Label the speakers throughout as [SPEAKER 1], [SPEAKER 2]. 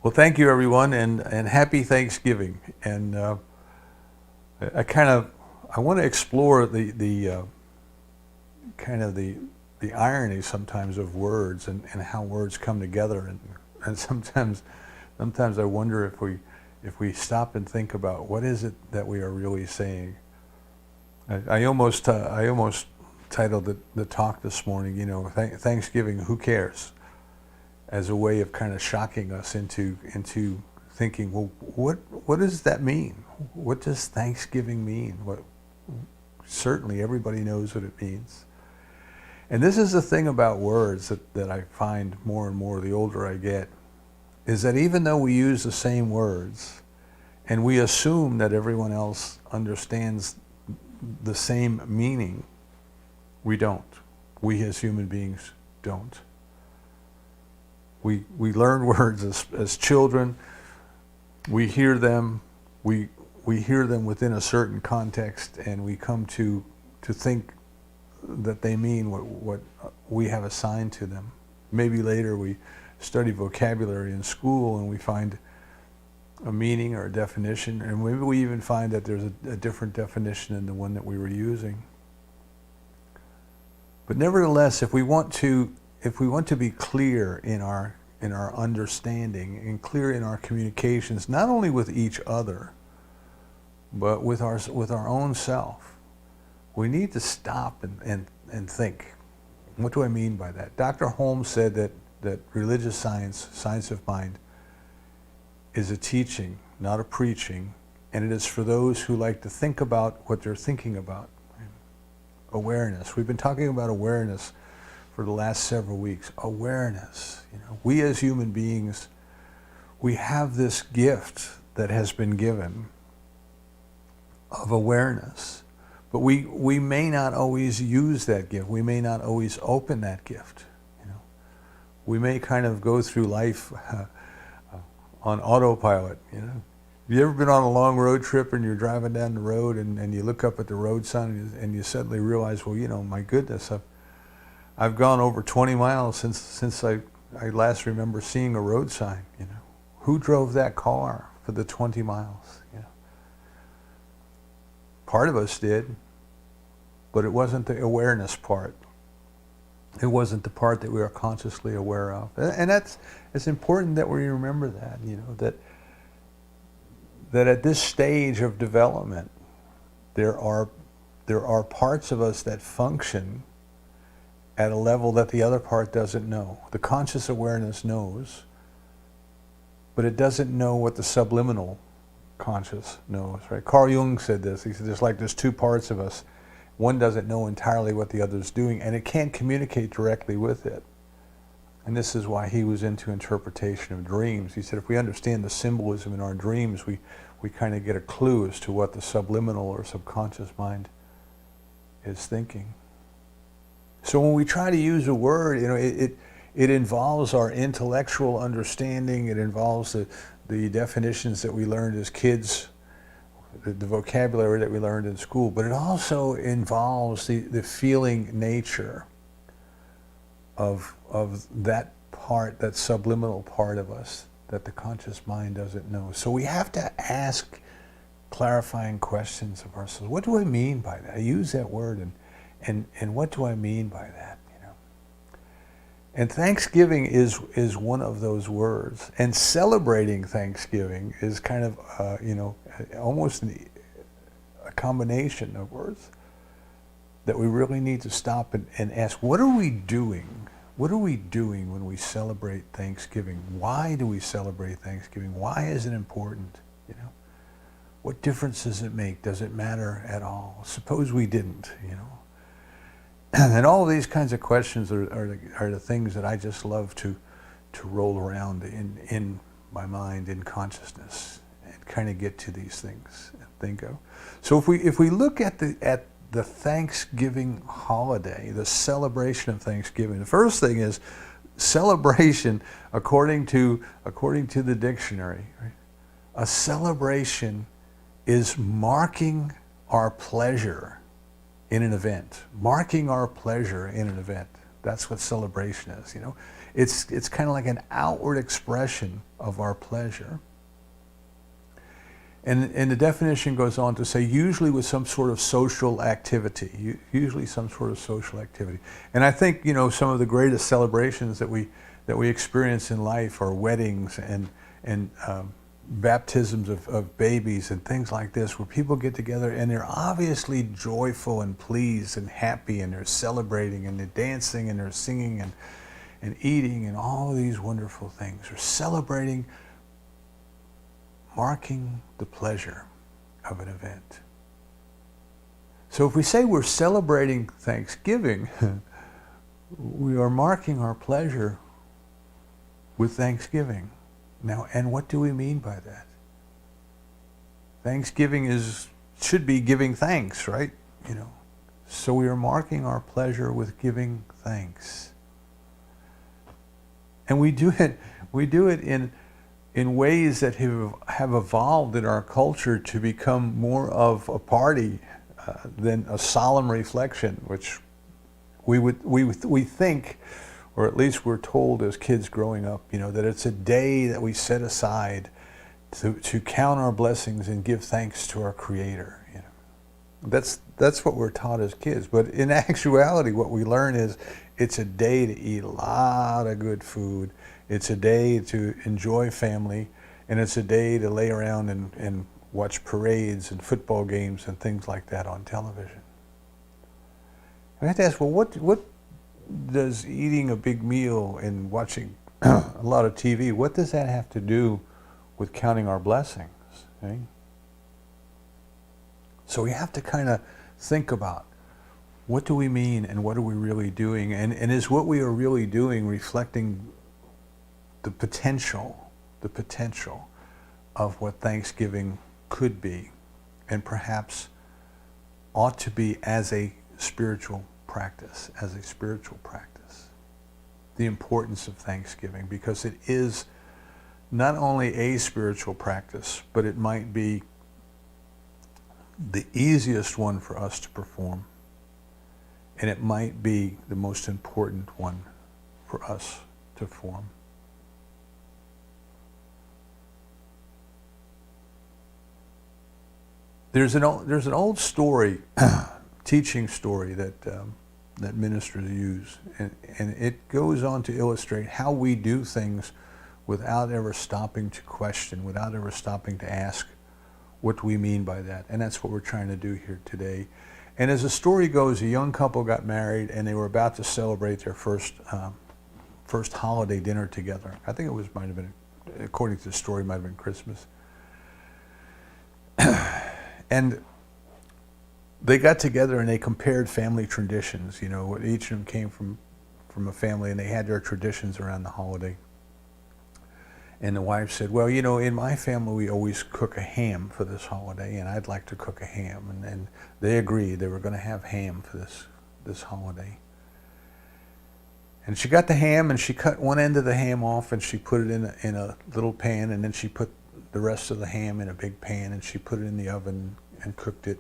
[SPEAKER 1] Well, thank you, everyone, and happy Thanksgiving. And I want to explore the kind of the irony sometimes of words and how words come together, and sometimes I wonder if we stop and think about what is it that we are really saying. I almost titled the talk this morning, Thanksgiving, who cares? As a way of kind of shocking us into thinking, well, what does that mean? What does Thanksgiving mean? Certainly everybody knows what it means. And this is the thing about words that I find more and more the older I get, is that even though we use the same words and we assume that everyone else understands the same meaning, we don't. We as human beings don't. We learn words as children. We hear them. We hear them within a certain context, and we come to think that they mean what we have assigned to them. Maybe later we study vocabulary in school and we find a meaning or a definition, and maybe we even find that there's a different definition than the one that we were using. But nevertheless, if we want to be clear in our understanding and clear in our communications, not only with each other, but with our own self, we need to stop and think. What do I mean by that? Dr. Holmes said that religious science of mind, is a teaching, not a preaching, and it is for those who like to think about what they're thinking about. Awareness. We've been talking about awareness for the last several weeks. Awareness. We as human beings, we have this gift that has been given of awareness, but we may not always use that gift. We may not always open that gift. We may kind of go through life on autopilot. Have you ever been on a long road trip and you're driving down the road and you look up at the road sign and you suddenly realize, well, my goodness, I've gone over 20 miles since I last remember seeing a road sign. Who drove that car for the 20 miles? Part of us did, but it wasn't the awareness part. It wasn't the part that we are consciously aware of. And it's important that we remember that, that at this stage of development, there are parts of us that function at a level that the other part doesn't know. The conscious awareness knows, but it doesn't know what the subliminal conscious knows, right? Carl Jung said this. He said there's two parts of us. One doesn't know entirely what the other's doing, and it can't communicate directly with it. And this is why he was into interpretation of dreams. He said if we understand the symbolism in our dreams, we kind of get a clue as to what the subliminal or subconscious mind is thinking. So when we try to use a word, it involves our intellectual understanding. It involves the definitions that we learned as kids, the vocabulary that we learned in school, but it also involves the feeling nature of that part, that subliminal part of us that the conscious mind doesn't know. So we have to ask clarifying questions of ourselves. What do I mean by that? I use that word, and what do I mean by that? And Thanksgiving is one of those words. And celebrating Thanksgiving is kind of, almost a combination of words that we really need to stop and ask, what are we doing? What are we doing when we celebrate Thanksgiving? Why do we celebrate Thanksgiving? Why is it important? What difference does it make? Does it matter at all? Suppose we didn't, And all of these kinds of questions are the things that I just love to roll around in my mind, in consciousness, and kind of get to these things and think of. So if we look at the Thanksgiving holiday, the celebration of Thanksgiving, the first thing is celebration according to the dictionary. Right? A celebration is marking our pleasure in an event. Marking our pleasure in an event. That's what celebration is, It's kind of like an outward expression of our pleasure. And the definition goes on to say, usually with some sort of social activity, usually some sort of social activity. And I think, some of the greatest celebrations that we experience in life are weddings and baptisms of babies and things like this, where people get together and they're obviously joyful and pleased and happy, and they're celebrating and they're dancing and they're singing and eating and all of these wonderful things. They're celebrating, marking the pleasure of an event. So if we say we're celebrating Thanksgiving, we are marking our pleasure with Thanksgiving. Now, and what do we mean by that? Thanksgiving should be giving thanks, right? So we are marking our pleasure with giving thanks. And we do it in ways that have evolved in our culture to become more of a party than a solemn reflection, which we think, or at least we're told as kids growing up, that it's a day that we set aside to count our blessings and give thanks to our Creator. That's what we're taught as kids. But in actuality, what we learn is it's a day to eat a lot of good food. It's a day to enjoy family, and it's a day to lay around and watch parades and football games and things like that on television. I have to ask, well, what does eating a big meal and watching a lot of TV, what does that have to do with counting our blessings? Okay? So we have to kind of think about, what do we mean and what are we really doing? And is what we are really doing reflecting the potential of what Thanksgiving could be, and perhaps ought to be as a spiritual practice, the importance of Thanksgiving, because it is not only a spiritual practice, but it might be the easiest one for us to perform, and it might be the most important one for us to form. There's an old story, teaching story that ministers use, and it goes on to illustrate how we do things without ever stopping to question, without ever stopping to ask what we mean by that. And that's what we're trying to do here today. And as the story goes, a young couple got married, and they were about to celebrate their first holiday dinner together. I think might have been, according to the story, might have been Christmas. And they got together and they compared family traditions. Each of them came from a family, and they had their traditions around the holiday. And the wife said, well, in my family we always cook a ham for this holiday, and I'd like to cook a ham. And they agreed they were going to have ham for this holiday. And she got the ham, and she cut one end of the ham off, and she put it in a little pan, and then she put the rest of the ham in a big pan, and she put it in the oven and cooked it.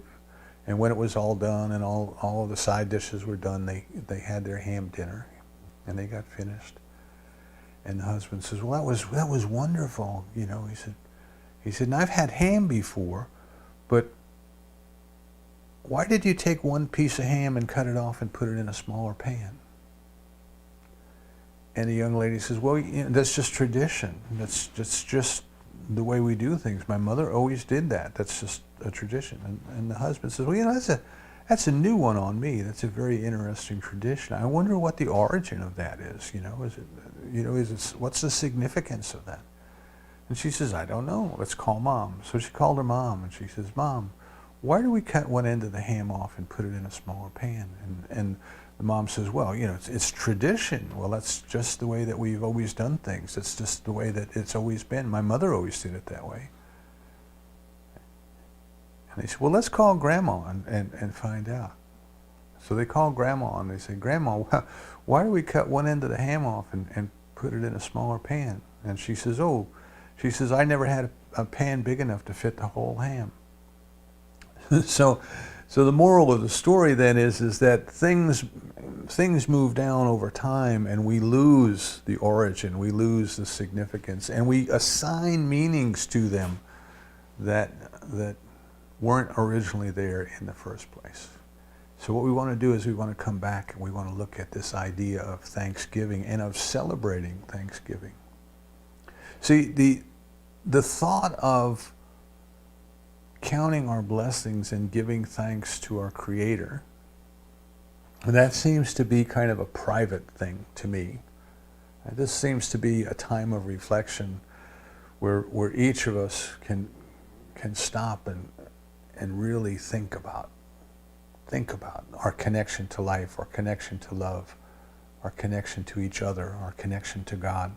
[SPEAKER 1] And when it was all done and all of the side dishes were done, they had their ham dinner, and they got finished. And the husband says, well, that was wonderful. He said, and I've had ham before, but why did you take one piece of ham and cut it off and put it in a smaller pan? And the young lady says, well, that's just tradition. That's just the way we do things. My mother always did that. That's just a tradition. And the husband says, well, that's a new one on me. That's a very interesting tradition. I wonder what the origin of that is. What's the significance of that? And she says, I don't know. Let's call Mom. So she called her mom, and she says, Mom, why do we cut one end of the ham off and put it in a smaller pan? And the mom says, well, it's tradition. Well, that's just the way that we've always done things. It's just the way that it's always been. My mother always did it that way. And they said, well, let's call Grandma and find out. So they call Grandma, and they say, Grandma, why do we cut one end of the ham off and put it in a smaller pan? And she says, I never had a pan big enough to fit the whole ham. So So the moral of the story then is that things move down over time, and we lose the origin, we lose the significance, and we assign meanings to them that weren't originally there in the first place. So what we want to do is we want to come back and we want to look at this idea of Thanksgiving and of celebrating Thanksgiving. See, the thought of counting our blessings and giving thanks to our Creator, that seems to be kind of a private thing to me. This seems to be a time of reflection where each of us can stop and really think about our connection to life, our connection to love, our connection to each other, our connection to God.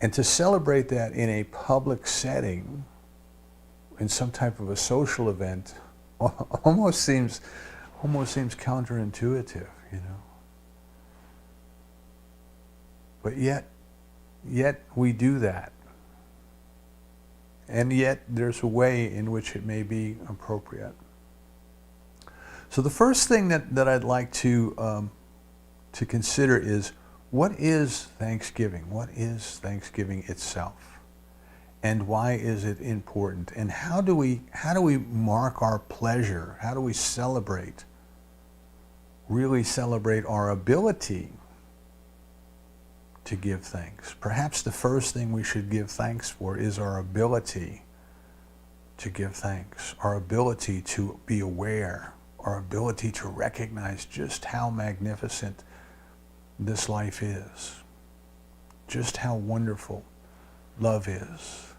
[SPEAKER 1] And to celebrate that in a public setting, in some type of a social event, almost seems counterintuitive, you know. But yet we do that. And yet there's a way in which it may be appropriate. So the first thing that I'd like to consider is, what is Thanksgiving? What is Thanksgiving itself? And why is it important? And how do we mark our pleasure? How do we really celebrate our ability to give thanks? Perhaps the first thing we should give thanks for is our ability to give thanks, our ability to be aware, our ability to recognize just how magnificent this life is, just how wonderful love is,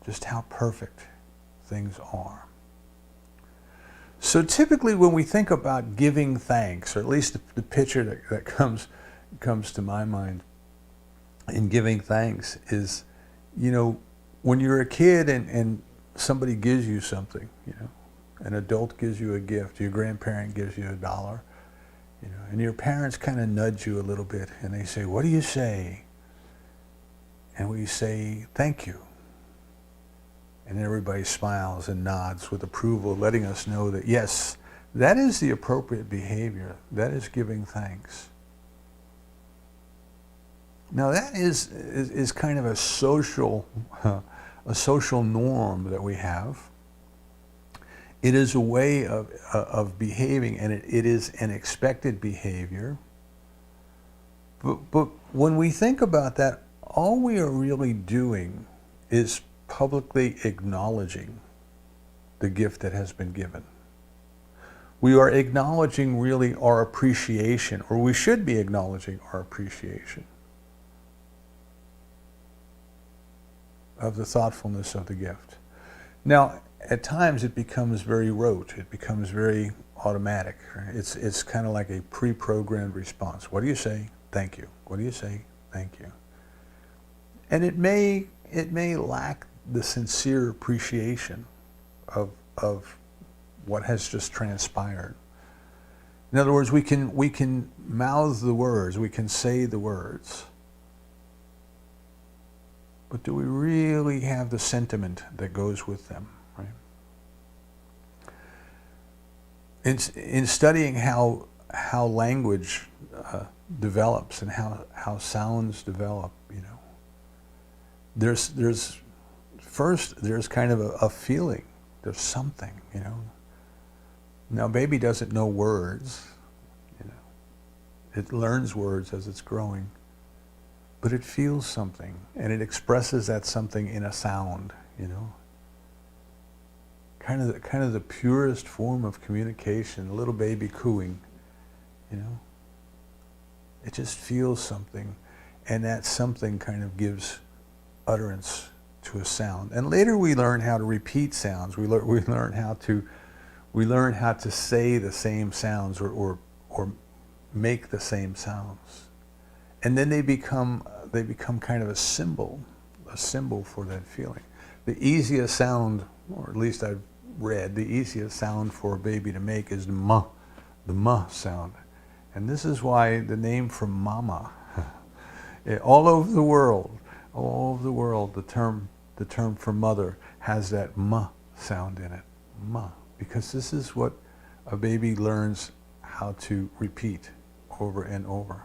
[SPEAKER 1] just how perfect things are. So typically when we think about giving thanks, or at least the picture that comes to my mind in giving thanks is, you know, when you're a kid and somebody gives you something, you know, an adult gives you a gift, your grandparent gives you $1, you know, and your parents kind of nudge you a little bit and they say, "What do you say?" And we say, "Thank you." And everybody smiles and nods with approval, letting us know that yes, that is the appropriate behavior. That is giving thanks. Now that is kind of a social norm that we have. It is a way of behaving, and it is an expected behavior. But when we think about that, all we are really doing is publicly acknowledging the gift that has been given. We are acknowledging really our appreciation, or we should be acknowledging our appreciation of the thoughtfulness of the gift. Now, at times it becomes very rote, it becomes very automatic. Right? It's kind of like a pre-programmed response. What do you say? Thank you. What do you say? Thank you. And it may lack the sincere appreciation of what has just transpired. In other words, we can mouth the words, we can say the words, but do we really have the sentiment that goes with them? Right? In studying how language develops and how sounds develop, you know, there's kind of a feeling. There's something, you know. Now, baby doesn't know words, you know. It learns words as it's growing, but it feels something, and it expresses that something in a sound, you know. Kind of the purest form of communication, a little baby cooing, you know. It just feels something, and that something kind of gives utterance to a sound. And later we learn how to repeat sounds. We learn how to say the same sounds or make the same sounds. And then they become kind of a symbol for that feeling. The easiest sound, or at least I've read, the easiest sound for a baby to make is the ma sound. And this is why the name for mama, all over the world, all over the world, the term for mother has that ma sound in it, ma, because this is what a baby learns how to repeat over and over.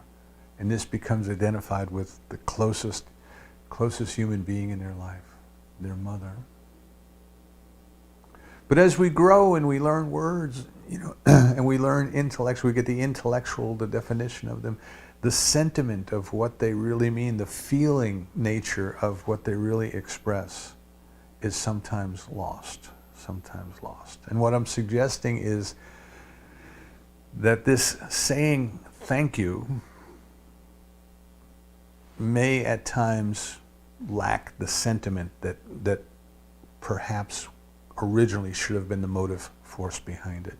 [SPEAKER 1] And this becomes identified with the closest human being in their life, their mother. But as we grow and we learn words, and we learn intellect, we get the intellectual, the definition of them, the sentiment of what they really mean, the feeling nature of what they really express is sometimes lost. And what I'm suggesting is that this saying thank you may at times lack the sentiment that perhaps originally should have been the motive force behind it.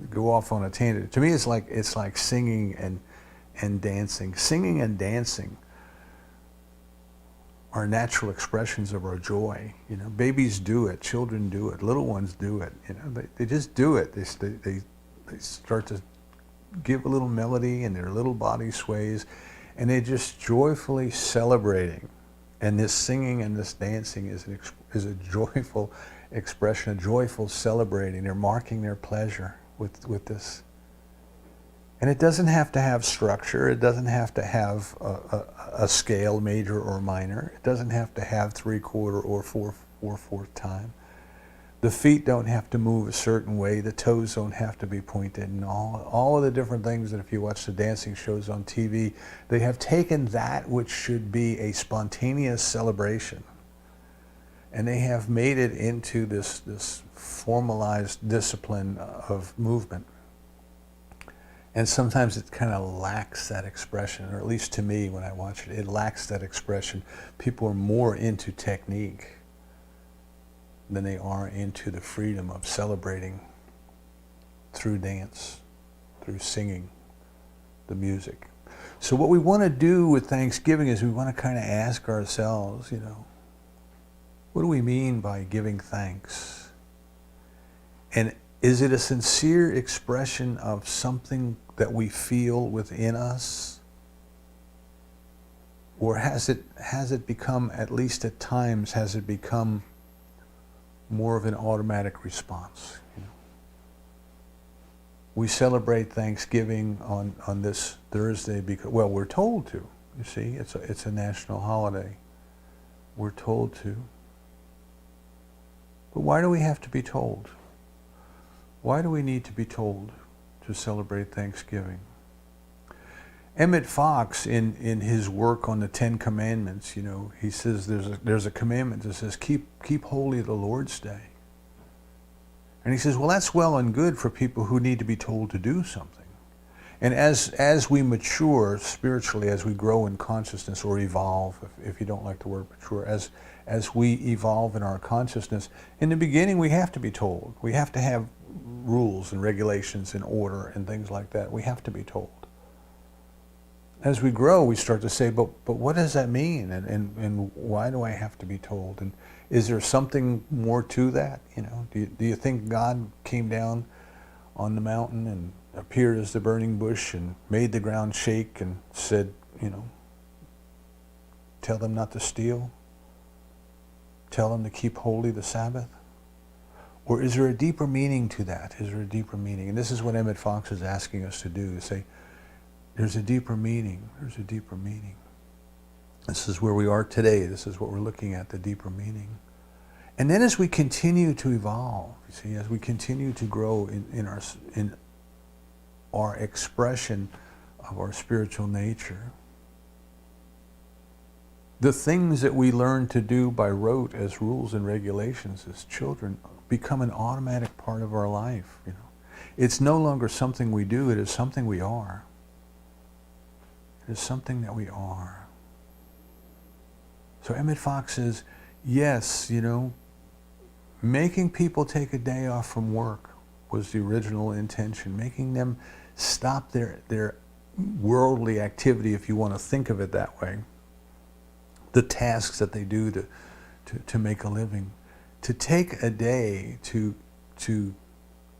[SPEAKER 1] Go off on a tangent. To me, it's like singing and dancing. Singing and dancing are natural expressions of our joy. Babies do it, children do it, little ones do it. They just do it. They start to give a little melody, and their little body sways, and they're just joyfully celebrating. And this singing and this dancing is a joyful expression, a joyful celebrating. They're marking their pleasure with this. And it doesn't have to have structure. It doesn't have to have a scale, major or minor. It doesn't have to have 3/4 or 4/4 time. The feet don't have to move a certain way. The toes don't have to be pointed. And all of the different things that if you watch the dancing shows on TV, they have taken that which should be a spontaneous celebration, and they have made it into this formalized discipline of movement. And sometimes it kind of lacks that expression, or at least to me when I watch it, it lacks that expression. People are more into technique than they are into the freedom of celebrating through dance, through singing, the music. So what we want to do with Thanksgiving is we want to kind of ask ourselves, what do we mean by giving thanks? And is it a sincere expression of something that we feel within us? Or has it become, at least at times, has it become more of an automatic response? We celebrate Thanksgiving on this Thursday because, well, we're told to. You see, it's a national holiday. We're told to. But why do we have to be told? Why do we need to be told to celebrate Thanksgiving? Emmett Fox, in his work on the Ten Commandments, he says there's a commandment that says keep holy the Lord's Day. And he says, well, that's well and good for people who need to be told to do something. And as we mature spiritually, as we grow in consciousness or evolve, if you don't like the word mature, as we evolve in our consciousness, in the beginning we have to be told. We have to have rules and regulations and order and things like that. We have to be told. As we grow, we start to say, but what does that mean? And why do I have to be told? And is there something more to that? Do you think God came down on the mountain and appeared as the burning bush and made the ground shake and said, tell them not to steal? Tell them to keep holy the Sabbath? Or is there a deeper meaning to that? Is there a deeper meaning? And this is what Emmett Fox is asking us to do, to say, there's a deeper meaning. There's a deeper meaning. This is where we are today. This is what we're looking at, the deeper meaning. And then as we continue to evolve, you see, as we continue to grow in our expression of our spiritual nature, the things that we learn to do by rote as rules and regulations as children become an automatic part of our life. It's no longer something we do, it is something we are. It is something that we are. So Emmett Fox says, yes, making people take a day off from work was the original intention. Making them stop their worldly activity, if you want to think of it that way. The tasks that they do to make a living. To take a day to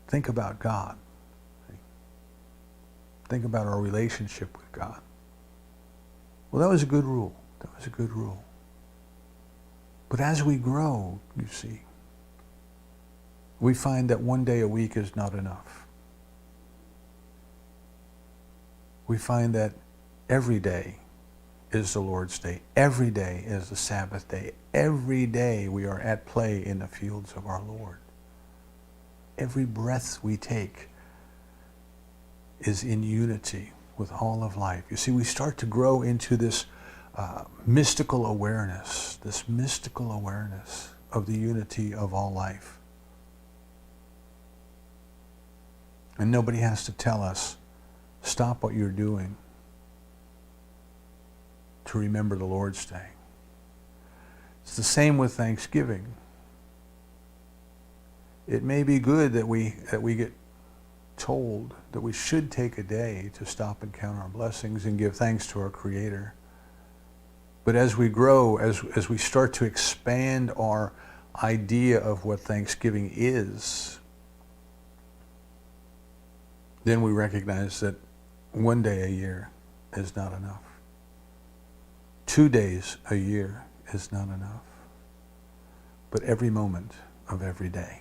[SPEAKER 1] think about God. Think about our relationship with God. Well, that was a good rule. That was a good rule. But as we grow, you see, we find that one day a week is not enough. We find that every day is the Lord's day. Every day is the Sabbath day. Every day we are at play in the fields of our Lord. Every breath we take is in unity with all of life. You see, we start to grow into this mystical awareness of the unity of all life. And nobody has to tell us, stop what you're doing to remember the Lord's Day. It's the same with Thanksgiving. It may be good that we get told that we should take a day to stop and count our blessings and give thanks to our Creator. But as we grow, as we start to expand our idea of what Thanksgiving is, then we recognize that one day a year is not enough. 2 days a year is not enough. But every moment of every day.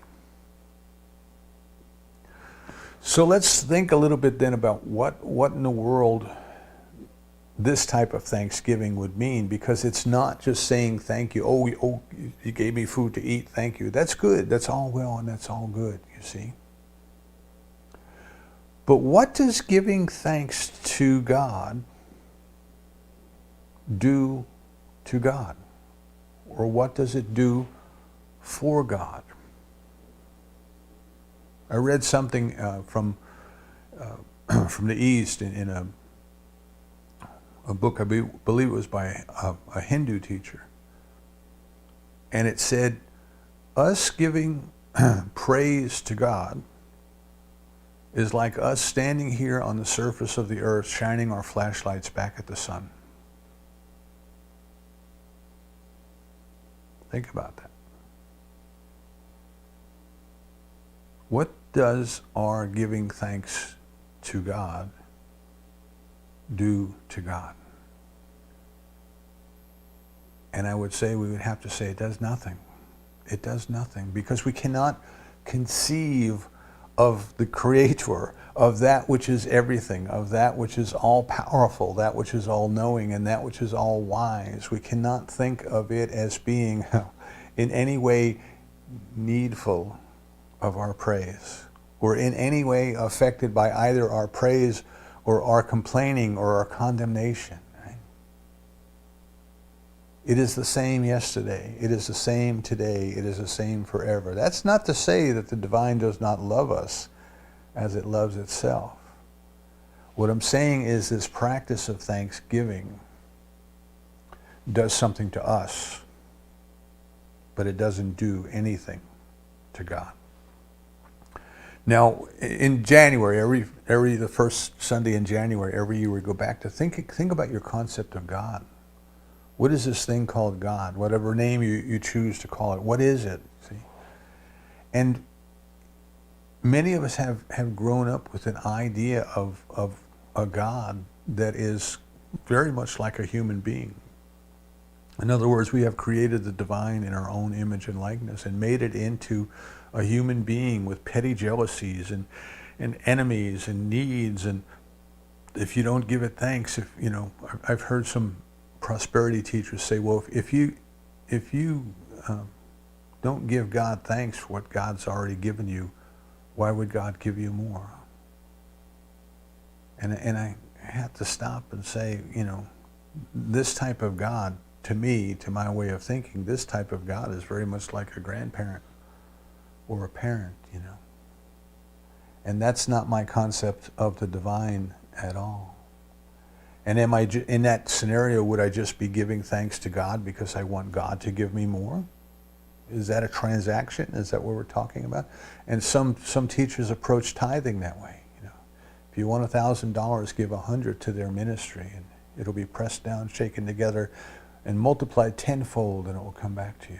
[SPEAKER 1] So let's think a little bit then about what in the world this type of Thanksgiving would mean, because it's not just saying thank you. Oh, you gave me food to eat, thank you. That's good. That's all well and that's all good, you see. But what does giving thanks to God do to God? Or what does it do for God? I read something from the East in a book, I believe it was by a Hindu teacher. And it said, us giving praise to God is like us standing here on the surface of the earth, shining our flashlights back at the sun. Think about that. What does our giving thanks to God do to God? And I would say, we would have to say, it does nothing. It does nothing, because we cannot conceive of the Creator, of that which is everything, of that which is all powerful, that which is all knowing, and that which is all wise. We cannot think of it as being in any way needful of our praise, or in any way affected by either our praise or our complaining or our condemnation. Right? It is the same yesterday. It is the same today. It is the same forever. That's not to say that the divine does not love us as it loves itself. What I'm saying is this practice of thanksgiving does something to us, but it doesn't do anything to God. Now, in January, every the first Sunday in January, every year we go back to think about your concept of God. What is this thing called God? Whatever name you choose to call it, what is it? See? And many of us have grown up with an idea of a God that is very much like a human being. In other words, we have created the divine in our own image and likeness and made it into a human being with petty jealousies and enemies and needs. And if you don't give it thanks, I've heard some prosperity teachers say, well, if you don't give God thanks for what God's already given you, why would God give you more? And I have to stop and say, this type of God, to me, to my way of thinking, this type of God is very much like a grandparent or a parent, And that's not my concept of the divine at all. And am I, in that scenario, would I just be giving thanks to God because I want God to give me more? Is that a transaction? Is that what we're talking about? And some teachers approach tithing that way. If you want $1,000, give 100 to their ministry, and it'll be pressed down, shaken together, and multiplied tenfold, and it will come back to you.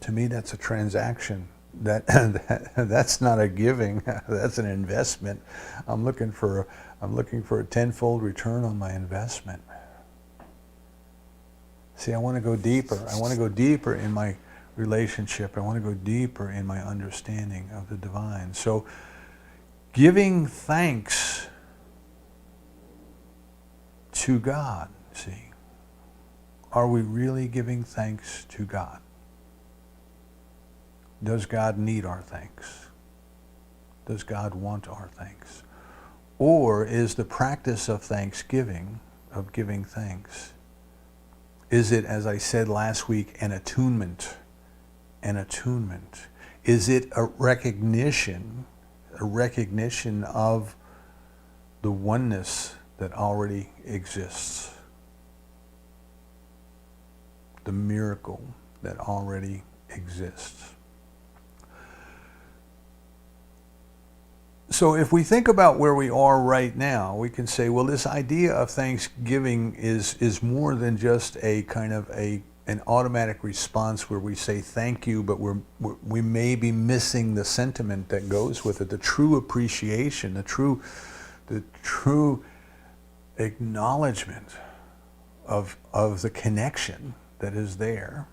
[SPEAKER 1] To me, that's a transaction that's not a giving. That's an investment. I'm looking for a tenfold return on my investment. See, I want to go deeper. I want to go deeper in my relationship. I want to go deeper in my understanding of the divine. So, giving thanks to God, see, are we really giving thanks to God? Does God need our thanks? Does God want our thanks? Or is the practice of thanksgiving, of giving thanks, is it, as I said last week, an attunement? An attunement. Is it a recognition of the oneness that already exists? The miracle that already exists. So if we think about where we are right now, we can say, well, this idea of thanksgiving is more than just a kind of an automatic response where we say thank you, but we may be missing the sentiment that goes with it, the true appreciation, the true acknowledgement of the connection that is there.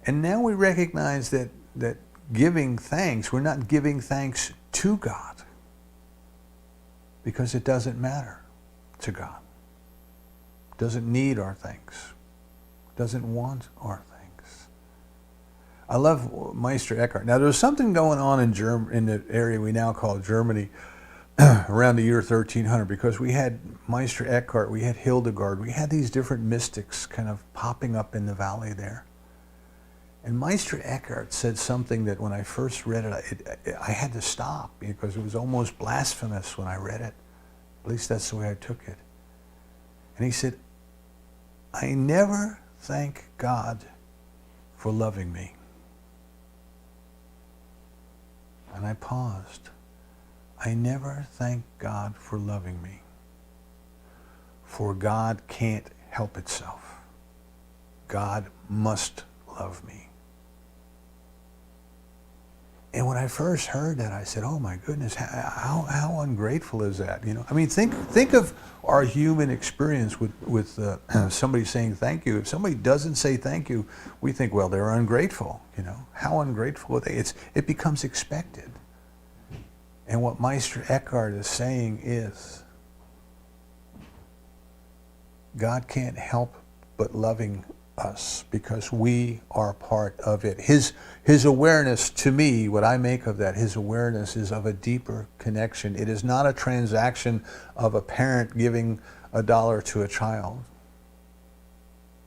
[SPEAKER 1] And now we recognize that giving thanks, we're not giving thanks to God, because it doesn't matter to God. Doesn't need our thanks. Doesn't want our thanks. I love Meister Eckhart. Now, there's something going on in the area we now call Germany around the year 1300, because we had Meister Eckhart, we had Hildegard, we had these different mystics kind of popping up in the valley there. And Meister Eckhart said something that when I first read it, I had to stop, because it was almost blasphemous when I read it. At least that's the way I took it. And he said, I never thank God for loving me. And I paused. I never thank God for loving me. For God can't help itself. God must love me. And when I first heard that, I said, "Oh my goodness, how ungrateful is that?" You know, I mean, think of our human experience with somebody saying thank you. If somebody doesn't say thank you, we think, well, they're ungrateful. You know, how ungrateful are they? It becomes expected. And what Meister Eckhart is saying is, God can't help but loving us, because we are part of it. His awareness, to me, what I make of that, his awareness is of a deeper connection. It is not a transaction of a parent giving $1 to a child.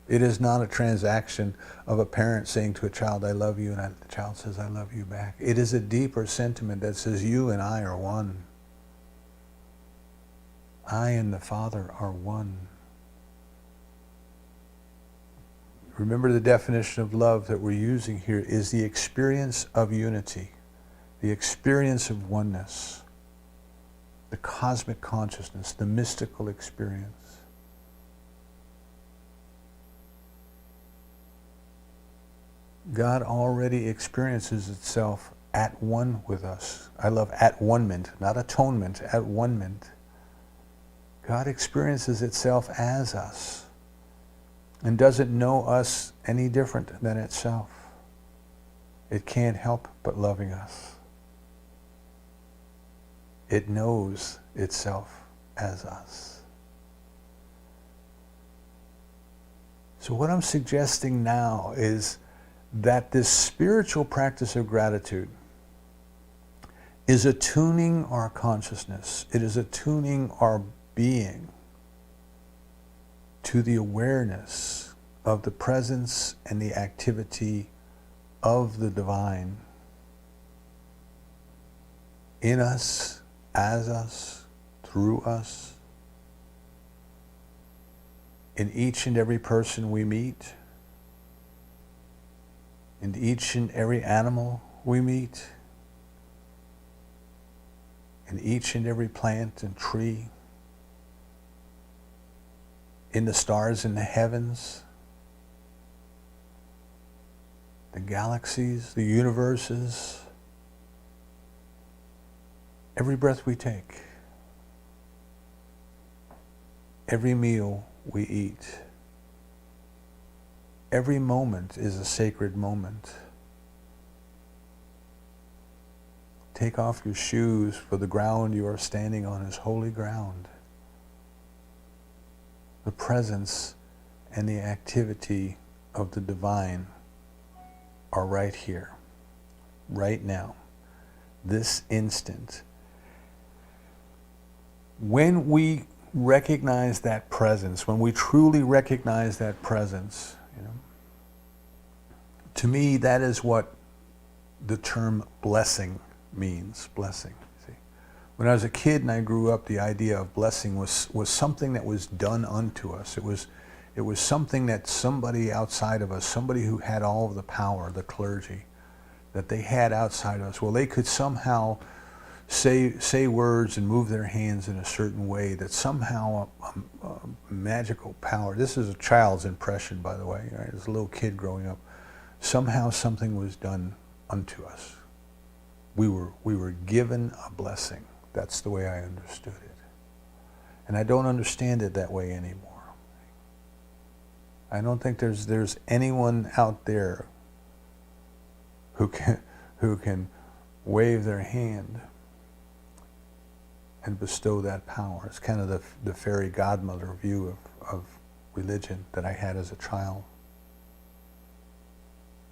[SPEAKER 1] It is not a transaction of a parent saying to a child, I love you, and the child says, I love you back. It is a deeper sentiment that says, you and I are one. I and the Father are one. Remember, the definition of love that we're using here is the experience of unity, the experience of oneness, the cosmic consciousness, the mystical experience. God already experiences itself at one with us. I love at-one-ment, not atonement, at-one-ment. God experiences itself as us, and doesn't know us any different than itself. It can't help but loving us. It knows itself as us. So what I'm suggesting now is that this spiritual practice of gratitude is attuning our consciousness. It is attuning our being to the awareness of the presence and the activity of the divine in us, as us, through us, in each and every person we meet, in each and every animal we meet, in each and every plant and tree, in the stars in the heavens, the galaxies, the universes, every breath we take, every meal we eat, every moment is a sacred moment. Take off your shoes, for the ground you are standing on is holy ground. The presence and the activity of the divine are right here, right now, this instant. When we recognize that presence, when we truly recognize that presence, to me that is what the term blessing means, blessing. See? When I was a kid and I grew up, the idea of blessing was something that was done unto us. It was something that somebody outside of us, somebody who had all of the power, the clergy, that they had outside of us. Well, they could somehow say words and move their hands in a certain way that somehow a magical power. This is a child's impression, by the way. Right? As a little kid growing up, somehow something was done unto us. We were given a blessing. That's the way I understood it. And I don't understand it that way anymore. I don't think there's anyone out there who can wave their hand and bestow that power. It's kind of the fairy godmother view of religion that I had as a child.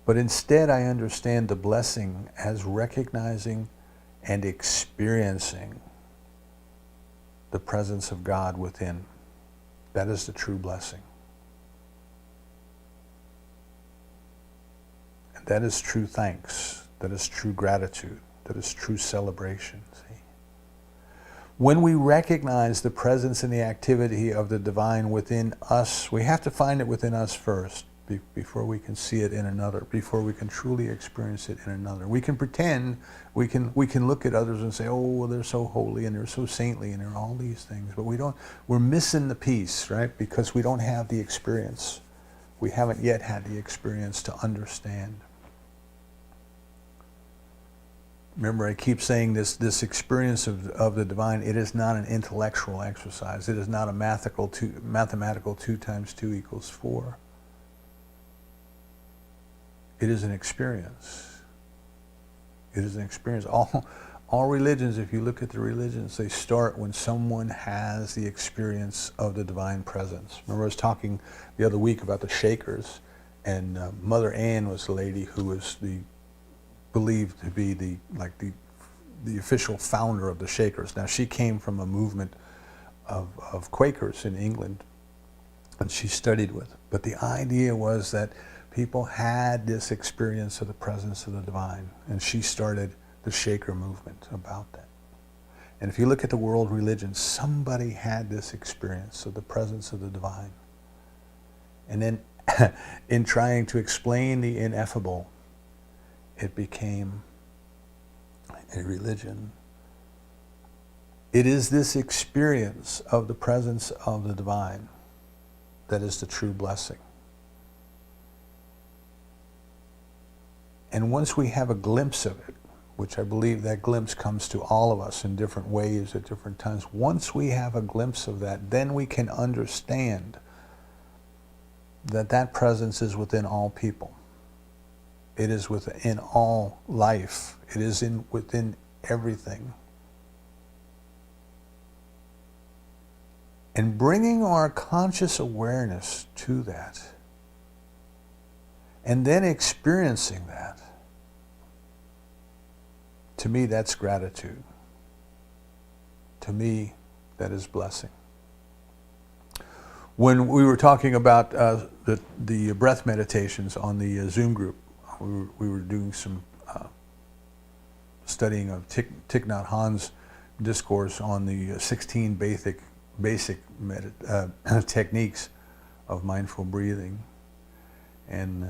[SPEAKER 1] But instead I understand the blessing as recognizing and experiencing the presence of God within. That is the true blessing. And that is true thanks. That is true gratitude. That is true celebration. See? When we recognize the presence and the activity of the divine within us, we have to find it within us first before we can see it in another, before we can truly experience it in another. We can pretend, we can look at others and say, oh, well, they're so holy and they're so saintly and they're all these things, but we're missing the piece, right? Because we don't have the experience. We haven't yet had the experience to understand. Remember, I keep saying this experience of the divine, it is not an intellectual exercise. It is not a mathematical 2 times 2 equals 4. It is an experience. It is an experience. All religions, if you look at the religions, they start when someone has the experience of the divine presence. Remember, I was talking the other week about the Shakers, and Mother Ann was the lady who was believed to be the official founder of the Shakers. Now, she came from a movement of Quakers in England, and she studied with. But the idea was that people had this experience of the presence of the divine, and she started the Shaker movement about that. And if you look at the world religions, somebody had this experience of the presence of the divine. And then in trying to explain the ineffable, it became a religion. It is this experience of the presence of the divine that is the true blessing. And once we have a glimpse of it, which I believe that glimpse comes to all of us in different ways at different times, once we have a glimpse of that, then we can understand that that presence is within all people. It is within all life. It is within everything. And bringing our conscious awareness to that, and then experiencing that, to me, that's gratitude. To me, that is blessing. When we were talking about the breath meditations on the Zoom group, we were doing some studying of Thich Nhat Hanh's discourse on the 16 basic techniques of mindful breathing. And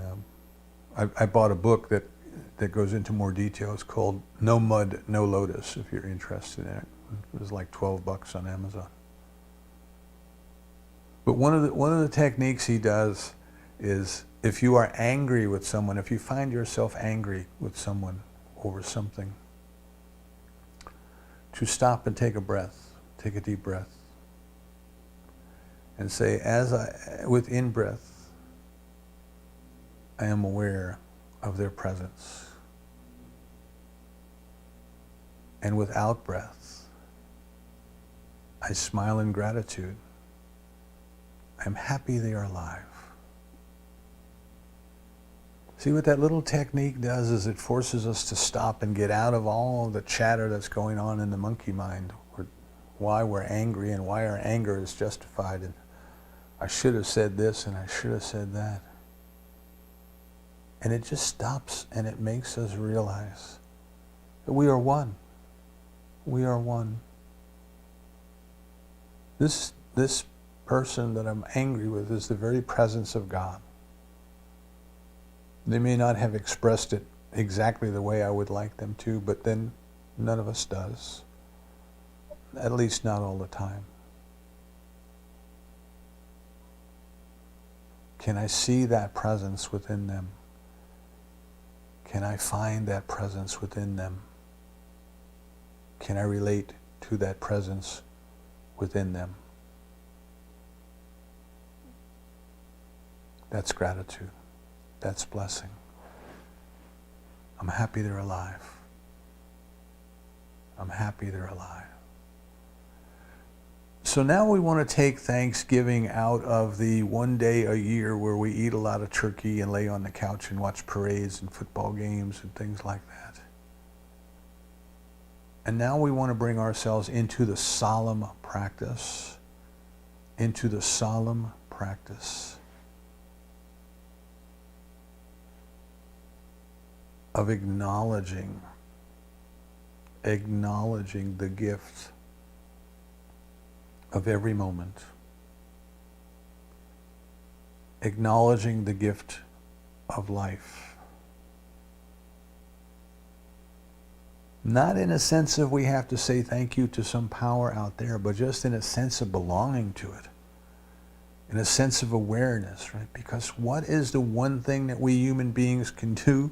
[SPEAKER 1] I bought a book that goes into more detail. It's called No Mud, No Lotus, if you're interested in it. It was like $12 on Amazon. But one of the techniques he does is If you are angry with someone, if you find yourself angry with someone over something, to stop and take a breath, take a deep breath, and say, with in-breath, I am aware of their presence. And with out-breath, I smile in gratitude. I'm happy they are alive. See, what that little technique does is it forces us to stop and get out of all the chatter that's going on in the monkey mind, why we're angry and why our anger is justified, and I should have said this and I should have said that. And it just stops and it makes us realize that we are one. We are one. This person that I'm angry with is the very presence of God. They may not have expressed it exactly the way I would like them to, but then none of us does. At least not all the time. Can I see that presence within them? Can I find that presence within them? Can I relate to that presence within them? That's gratitude. That's blessing. I'm happy they're alive. I'm happy they're alive. So now we want to take Thanksgiving out of the one day a year where we eat a lot of turkey and lay on the couch and watch parades and football games and things like that. And now we want to bring ourselves into the solemn practice, of acknowledging the gift of every moment, acknowledging the gift of life. Not in a sense of we have to say thank you to some power out there, but just in a sense of belonging to it, in a sense of awareness, right? Because what is the one thing that we human beings can do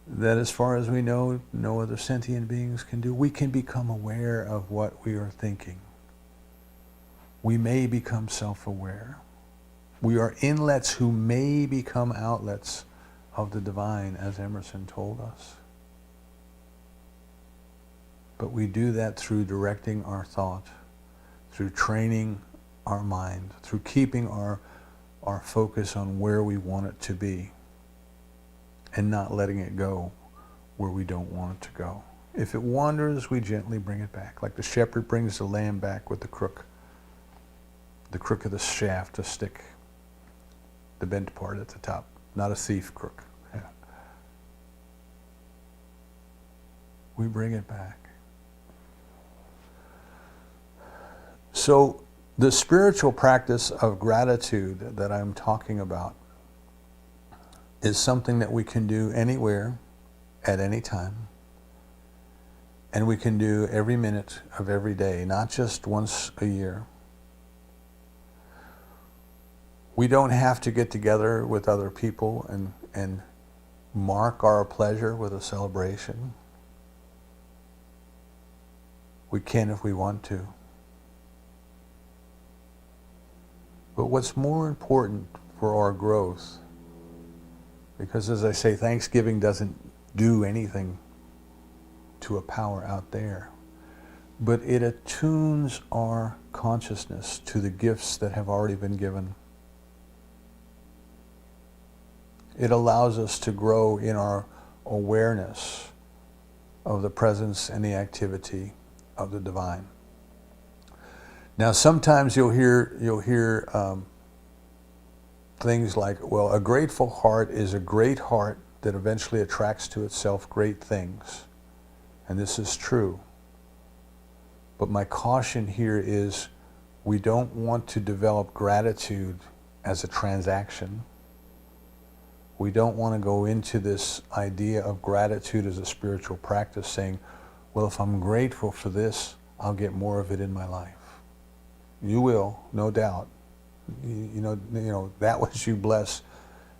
[SPEAKER 1] that, as far as we know, no other sentient beings can do? We can become aware of what we are thinking. We may become self-aware. We are inlets who may become outlets of the divine, as Emerson told us. But we do that through directing our thought, through training our mind, through keeping our focus on where we want it to be, and not letting it go where we don't want it to go. If it wanders, we gently bring it back, like the shepherd brings the lamb back with the crook of the shaft, the stick, the bent part at the top, not a thief crook. Yeah. We bring it back. So the spiritual practice of gratitude that I'm talking about is something that we can do anywhere, at any time. And we can do every minute of every day, not just once a year. We don't have to get together with other people and mark our pleasure with a celebration. We can if we want to. But what's more important for our growth, because as I say, Thanksgiving doesn't do anything to a power out there, but it attunes our consciousness to the gifts that have already been given. It allows us to grow in our awareness of the presence and the activity of the divine. Now, sometimes you'll hear things like, well, a grateful heart is a great heart that eventually attracts to itself great things. And this is true. But my caution here is we don't want to develop gratitude as a transaction. We don't want to go into this idea of gratitude as a spiritual practice saying, well, if I'm grateful for this, I'll get more of it in my life. You will, no doubt. You know that which you bless,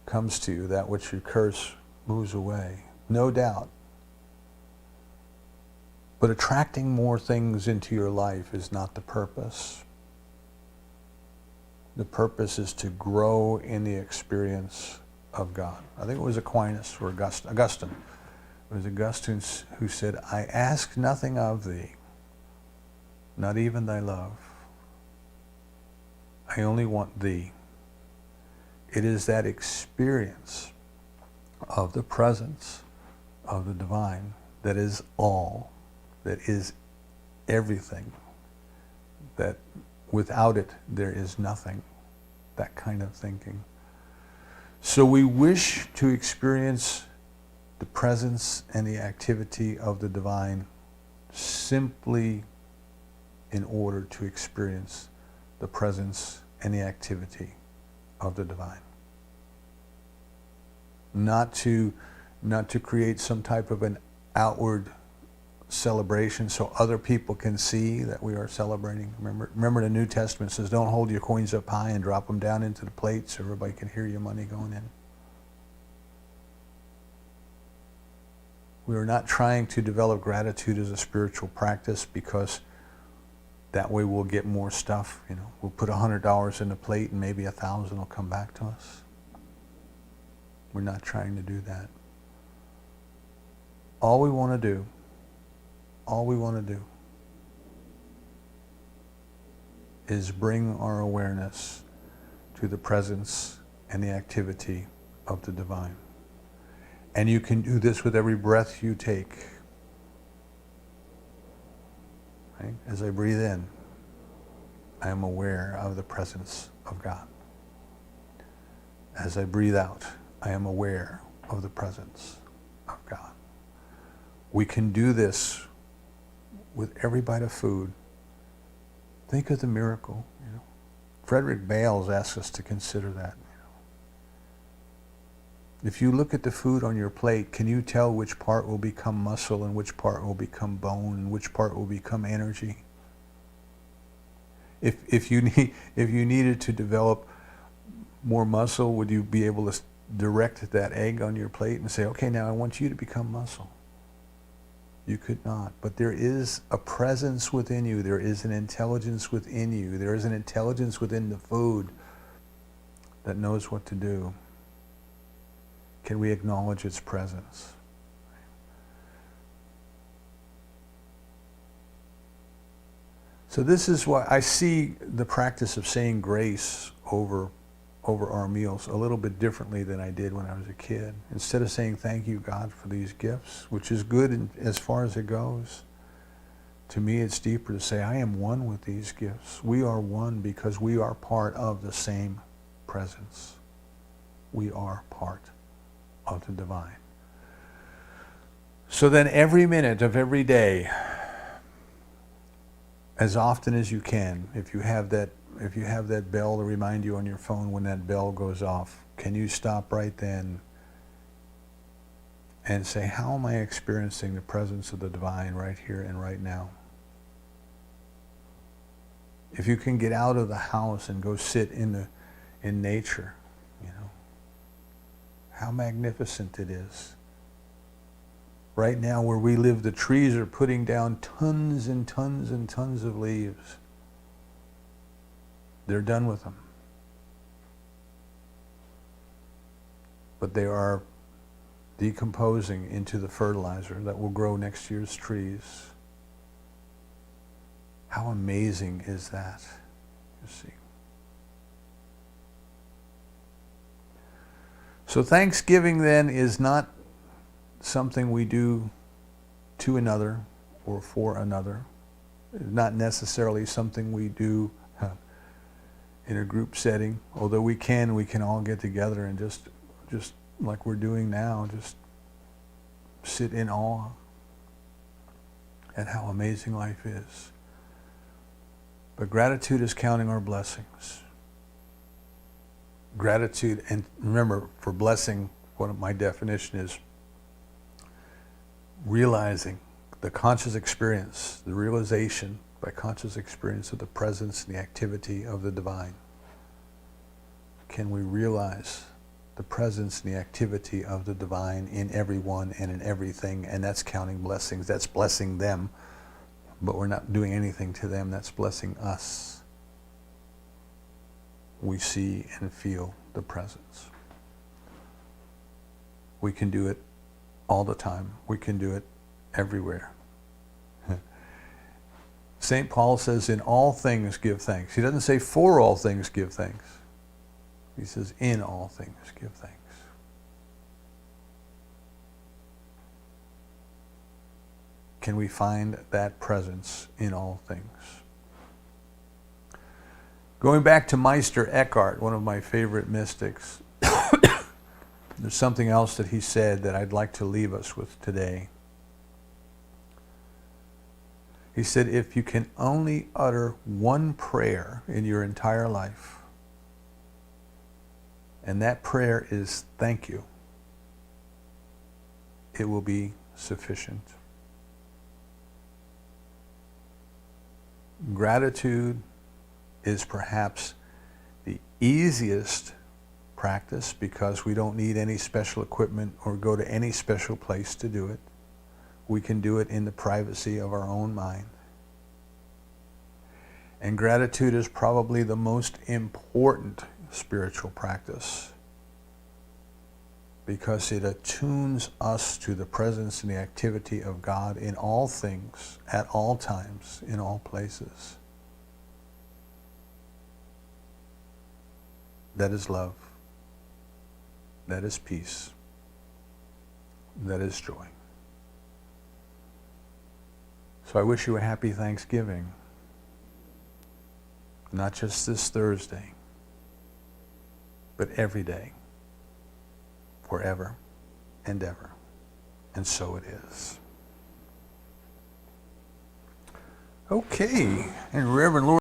[SPEAKER 1] comes to you, that which you curse moves away. No doubt. But attracting more things into your life is not the purpose. The purpose is to grow in the experience of God. I think it was Aquinas or Augustine. It was Augustine who said, I ask nothing of thee, not even thy love. I only want thee. It is that experience of the presence of the divine that is all, that is everything, that without it there is nothing, that kind of thinking. So we wish to experience the presence and the activity of the divine simply in order to experience the presence and the activity of the divine. Not to create some type of an outward celebration so other people can see that we are celebrating. Remember the New Testament says, don't hold your coins up high and drop them down into the plate so everybody can hear your money going in. We are not trying to develop gratitude as a spiritual practice because that way we'll get more stuff. You know, we'll put $100 in the plate and maybe 1,000 will come back to us. We're not trying to do that. All we want to do is bring our awareness to the presence and the activity of the divine. And you can do this with every breath you take. Right? As I breathe in, I am aware of the presence of God. As I breathe out, I am aware of the presence of God. We can do this with every bite of food. Think of the miracle. You know, Frederick Bales asks us to consider that. You know, if you look at the food on your plate, can you tell which part will become muscle and which part will become bone and which part will become energy? If you needed to develop more muscle, would you be able to direct that egg on your plate and say, okay, now I want you to become muscle? You could not. But there is a presence within you. There is an intelligence within you. There is an intelligence within the food that knows what to do. Can we acknowledge its presence? So this is why I see the practice of saying grace over our meals a little bit differently than I did when I was a kid. Instead of saying thank you, God, for these gifts, which is good as far as it goes, to me it's deeper to say I am one with these gifts. We are one because we are part of the same presence. We are part of the divine. So then every minute of every day, as often as you can, if you have that bell to remind you on your phone when that bell goes off, can you stop right then and say, how am I experiencing the presence of the divine right here and right now? If you can get out of the house and go sit in nature, you know, how magnificent it is. Right now where we live, the trees are putting down tons and tons and tons of leaves. They're done with them. But they are decomposing into the fertilizer that will grow next year's trees. How amazing is that, you see? So Thanksgiving then is not something we do to another or for another. It's not necessarily something we do in a group setting, although we can all get together and just like we're doing now, just sit in awe at how amazing life is. But gratitude is counting our blessings. Gratitude, and remember, for blessing, what my definition is, realizing the conscious experience, the realization by conscious experience of the presence and the activity of the divine. Can we realize the presence and the activity of the divine in everyone and in everything, and that's counting blessings. That's blessing them, but we're not doing anything to them. That's blessing us. We see and feel the presence. We can do it all the time. We can do it everywhere. St. Paul says, in all things give thanks. He doesn't say for all things give thanks. He says, in all things give thanks. Can we find that presence in all things? Going back to Meister Eckhart, one of my favorite mystics, there's something else that he said that I'd like to leave us with today. He said, if you can only utter one prayer in your entire life, and that prayer is thank you, it will be sufficient. Gratitude is perhaps the easiest practice because we don't need any special equipment or go to any special place to do it. We can do it in the privacy of our own mind. And gratitude is probably the most important spiritual practice because it attunes us to the presence and the activity of God in all things, at all times, in all places. That is love. That is peace. That is joy. So I wish you a happy Thanksgiving. Not just this Thursday, but every day, forever and ever. And so it is. Okay, and Reverend Lord